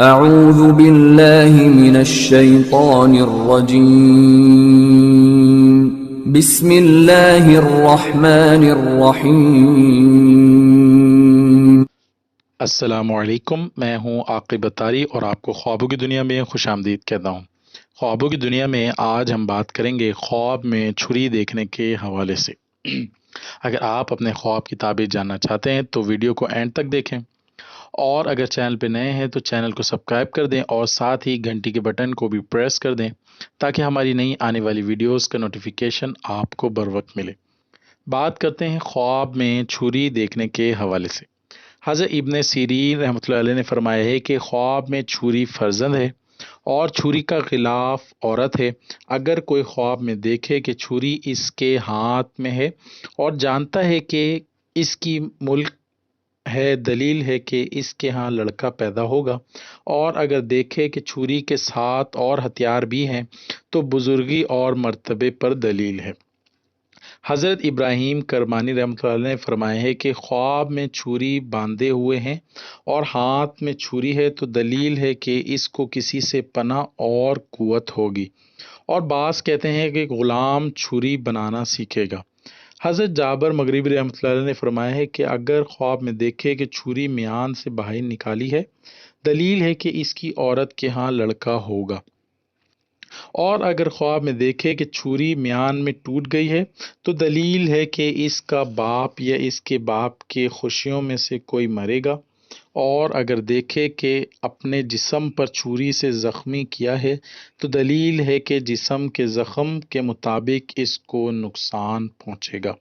اعوذ باللہ من الشیطان الرجیم، بسم اللہ الرحمن الرحیم۔ السلام علیکم، میں ہوں عاقب اتاری اور آپ کو خوابوں کی دنیا میں خوش آمدید کہتا ہوں۔ خوابوں کی دنیا میں آج ہم بات کریں گے خواب میں چھری دیکھنے کے حوالے سے۔ اگر آپ اپنے خواب کی تعبیر جاننا چاہتے ہیں تو ویڈیو کو اینڈ تک دیکھیں، اور اگر چینل پہ نئے ہیں تو چینل کو سبسکرائب کر دیں اور ساتھ ہی گھنٹی کے بٹن کو بھی پریس کر دیں تاکہ ہماری نئی آنے والی ویڈیوز کا نوٹیفیکیشن آپ کو بر وقت ملے۔ بات کرتے ہیں خواب میں چھری دیکھنے کے حوالے سے۔ حضرت ابن سیرین رحمۃ اللہ علیہ نے فرمایا ہے کہ خواب میں چھری فرزند ہے اور چھری کا غلاف عورت ہے۔ اگر کوئی خواب میں دیکھے کہ چھری اس کے ہاتھ میں ہے اور جانتا ہے کہ اس کی ملک ہے، دلیل ہے کہ اس کے ہاں لڑکا پیدا ہوگا، اور اگر دیکھے کہ چھری کے ساتھ اور ہتھیار بھی ہیں تو بزرگی اور مرتبے پر دلیل ہے۔ حضرت ابراہیم کرمانی رحمۃ اللہ علیہ نے فرمایا ہے کہ خواب میں چھری باندھے ہوئے ہیں اور ہاتھ میں چھری ہے تو دلیل ہے کہ اس کو کسی سے پناہ اور قوت ہوگی، اور بعض کہتے ہیں کہ غلام چھری بنانا سیکھے گا۔ حضرت جابر مغربی رحمۃ اللہ علیہ نے فرمایا ہے کہ اگر خواب میں دیکھے کہ چھری میان سے باہر نکالی ہے، دلیل ہے کہ اس کی عورت کے ہاں لڑکا ہوگا، اور اگر خواب میں دیکھے کہ چھری میان میں ٹوٹ گئی ہے تو دلیل ہے کہ اس کا باپ یا اس کے باپ کے خوشیوں میں سے کوئی مرے گا، اور اگر دیکھے کہ اپنے جسم پر چھری سے زخمی کیا ہے تو دلیل ہے کہ جسم کے زخم کے مطابق اس کو نقصان پہنچے گا۔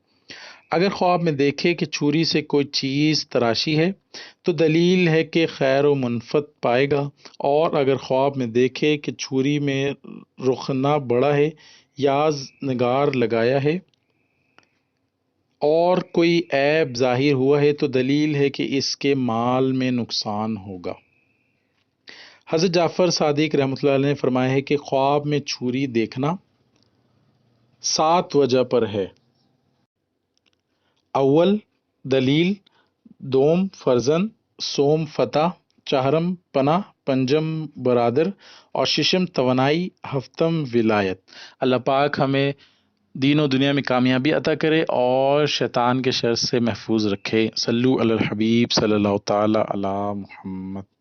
اگر خواب میں دیکھے کہ چھری سے کوئی چیز تراشی ہے تو دلیل ہے کہ خیر و منفعت پائے گا، اور اگر خواب میں دیکھے کہ چھری میں رخنہ بڑا ہے یا نگار لگایا ہے اور کوئی عیب ظاہر ہوا ہے تو دلیل ہے کہ اس کے مال میں نقصان ہوگا۔ حضرت جعفر صادق رحمۃ اللہ علیہ نے فرمایا ہے کہ خواب میں چھری دیکھنا 7 وجہ پر ہے۔ اول دلیل، دوم فرزند، سوم فتح، چہارم پناہ، پنجم برادر، اور ششم توانائی، ہفتم ولایت۔ اللہ پاک ہمیں دین و دنیا میں کامیابی عطا کرے اور شیطان کے شر سے محفوظ رکھے۔ صلو علی الحبیب صلی اللہ تعالی علی محمد۔